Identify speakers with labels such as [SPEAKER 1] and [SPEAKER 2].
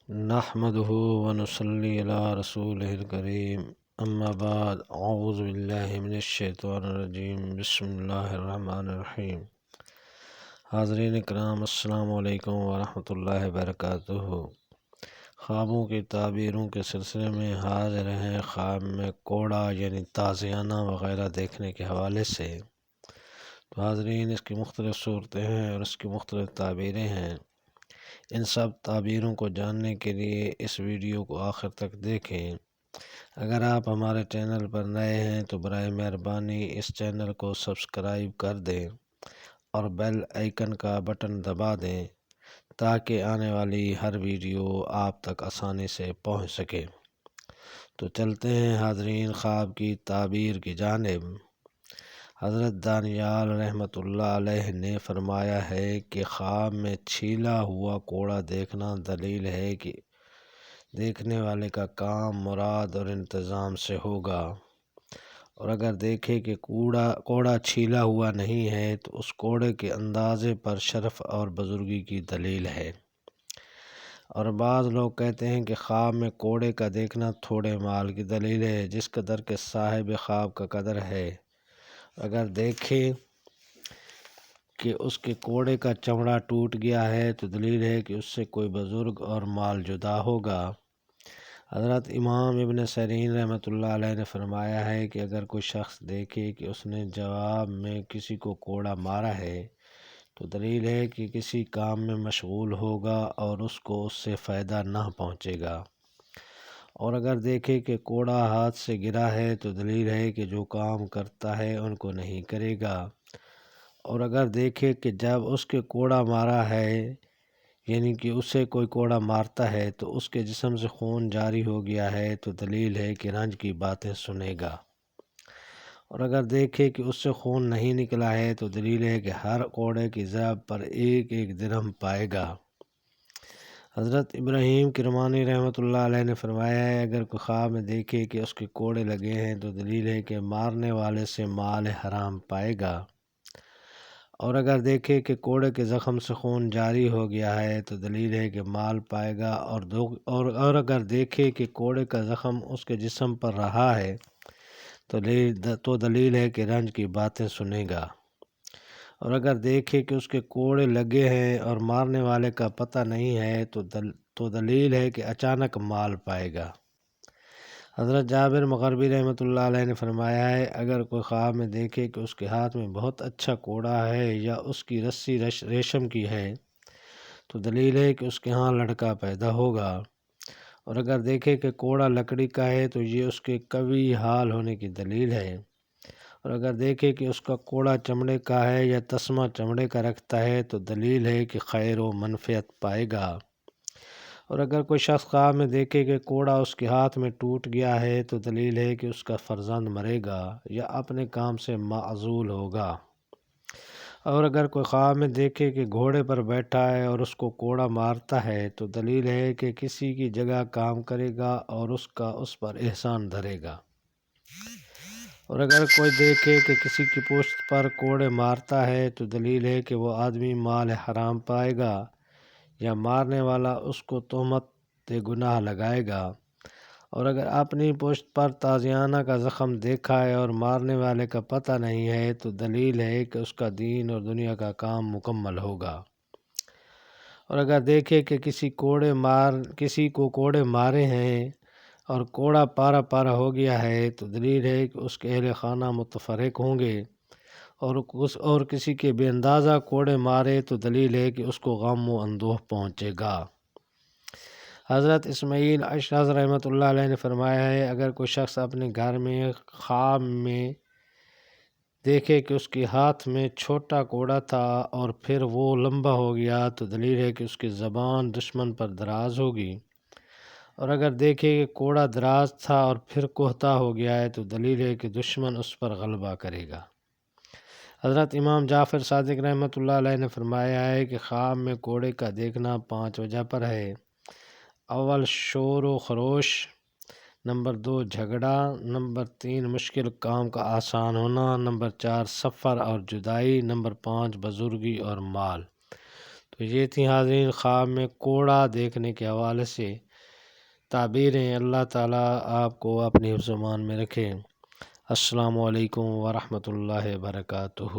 [SPEAKER 1] نحمده ونصلي على رسوله الكريم اما بعد اعوذ باللہ من الشیطان الرجیم بسم اللہ الرحمن الرحیم۔ حاضرین اکرام، السلام علیکم ورحمۃ اللہ وبرکاتہ۔ خوابوں کی تعبیروں کے سلسلے میں حاضر ہیں خواب میں کوڑا یعنی تازیانہ وغیرہ دیکھنے کے حوالے سے۔ تو حاضرین، اس کی مختلف صورتیں ہیں اور اس کی مختلف تعبیریں ہیں۔ ان سب تعبیروں کو جاننے کے لیے اس ویڈیو کو آخر تک دیکھیں۔ اگر آپ ہمارے چینل پر نئے ہیں تو برائے مہربانی اس چینل کو سبسکرائب کر دیں اور بیل آئیکن کا بٹن دبا دیں تاکہ آنے والی ہر ویڈیو آپ تک آسانی سے پہنچ سکے۔ تو چلتے ہیں حاضرین خواب کی تعبیر کی جانب۔ حضرت دانیال رحمۃ اللہ علیہ نے فرمایا ہے کہ خواب میں چھیلا ہوا کوڑا دیکھنا دلیل ہے کہ دیکھنے والے کا کام مراد اور انتظام سے ہوگا، اور اگر دیکھے کہ کوڑا چھیلا ہوا نہیں ہے تو اس کوڑے کے اندازے پر شرف اور بزرگی کی دلیل ہے۔ اور بعض لوگ کہتے ہیں کہ خواب میں کوڑے کا دیکھنا تھوڑے مال کی دلیل ہے، جس قدر کے صاحب خواب کا قدر ہے۔ اگر دیکھے کہ اس کے کوڑے کا چمڑا ٹوٹ گیا ہے تو دلیل ہے کہ اس سے کوئی بزرگ اور مال جدا ہوگا۔ حضرت امام ابن سیرین رحمۃ اللہ علیہ نے فرمایا ہے کہ اگر کوئی شخص دیکھے کہ اس نے جواب میں کسی کو کوڑا مارا ہے تو دلیل ہے کہ کسی کام میں مشغول ہوگا اور اس کو اس سے فائدہ نہ پہنچے گا۔ اور اگر دیکھے کہ کوڑا ہاتھ سے گرا ہے تو دلیل ہے کہ جو کام کرتا ہے ان کو نہیں کرے گا۔ اور اگر دیکھے کہ جب اس کے کوڑا مارا ہے یعنی کہ اسے کوئی کوڑا مارتا ہے تو اس کے جسم سے خون جاری ہو گیا ہے تو دلیل ہے کہ رنج کی باتیں سنے گا۔ اور اگر دیکھے کہ اس سے خون نہیں نکلا ہے تو دلیل ہے کہ ہر کوڑے کی ضرب پر ایک ایک درہم پائے گا۔ حضرت ابراہیم کرمانی رحمۃ اللہ علیہ نے فرمایا ہے اگر کوئی خواب میں دیکھے کہ اس کے کوڑے لگے ہیں تو دلیل ہے کہ مارنے والے سے مال حرام پائے گا۔ اور اگر دیکھے کہ کوڑے کے زخم سے خون جاری ہو گیا ہے تو دلیل ہے کہ مال پائے گا۔ اور اگر دیکھے کہ کوڑے کا زخم اس کے جسم پر رہا ہے تو دلیل ہے کہ رنج کی باتیں سنے گا۔ اور اگر دیکھے کہ اس کے کوڑے لگے ہیں اور مارنے والے کا پتہ نہیں ہے تو دلیل ہے کہ اچانک مال پائے گا۔ حضرت جابر مغربی رحمۃ اللہ علیہ نے فرمایا ہے اگر کوئی خواب میں دیکھے کہ اس کے ہاتھ میں بہت اچھا کوڑا ہے یا اس کی رسی ریشم کی ہے تو دلیل ہے کہ اس کے ہاں لڑکا پیدا ہوگا۔ اور اگر دیکھے کہ کوڑا لکڑی کا ہے تو یہ اس کے قوی حال ہونے کی دلیل ہے۔ اور اگر دیکھے کہ اس کا کوڑا چمڑے کا ہے یا تسمہ چمڑے کا رکھتا ہے تو دلیل ہے کہ خیر و منفعت پائے گا۔ اور اگر کوئی شخص خواب میں دیکھے کہ کوڑا اس کے ہاتھ میں ٹوٹ گیا ہے تو دلیل ہے کہ اس کا فرزند مرے گا یا اپنے کام سے معزول ہوگا۔ اور اگر کوئی خواب میں دیکھے کہ گھوڑے پر بیٹھا ہے اور اس کو کوڑا مارتا ہے تو دلیل ہے کہ کسی کی جگہ کام کرے گا اور اس پر احسان دھرے گا۔ اور اگر کوئی دیکھے کہ کسی کی پشت پر کوڑے مارتا ہے تو دلیل ہے کہ وہ آدمی مال حرام پائے گا یا مارنے والا اس کو تہمت گناہ لگائے گا۔ اور اگر اپنی پشت پر تازیانہ کا زخم دیکھا ہے اور مارنے والے کا پتہ نہیں ہے تو دلیل ہے کہ اس کا دین اور دنیا کا کام مکمل ہوگا۔ اور اگر دیکھے کہ کسی کو کوڑے مارے ہیں اور کوڑا پارا پارا ہو گیا ہے تو دلیل ہے کہ اس کے اہل خانہ متفرق ہوں گے۔ اور کسی کے بے اندازہ کوڑے مارے تو دلیل ہے کہ اس کو غم و اندوہ پہنچے گا۔ حضرت اسماعیل اشعث رحمۃ اللہ علیہ نے فرمایا ہے اگر کوئی شخص اپنے گھر میں خواب میں دیکھے کہ اس کے ہاتھ میں چھوٹا کوڑا تھا اور پھر وہ لمبا ہو گیا تو دلیل ہے کہ اس کی زبان دشمن پر دراز ہوگی۔ اور اگر دیکھے کہ کوڑا دراز تھا اور پھر کہتا ہو گیا ہے تو دلیل ہے کہ دشمن اس پر غلبہ کرے گا۔ حضرت امام جعفر صادق رحمۃ اللہ علیہ نے فرمایا ہے کہ خواب میں کوڑے کا دیکھنا 5 وجہ پر ہے۔ اول شور و خروش، نمبر 2 جھگڑا، نمبر 3 مشکل کام کا آسان ہونا، نمبر 4 سفر اور جدائی، نمبر 5 بزرگی اور مال۔ تو تو یہ تھی حاضرین خواب میں کوڑا دیکھنے کے حوالے سے تعبیریں۔ اللہ تعالیٰ آپ کو اپنی حفظ و امان میں رکھے۔ السلام علیکم ورحمۃ اللہ وبرکاتہ۔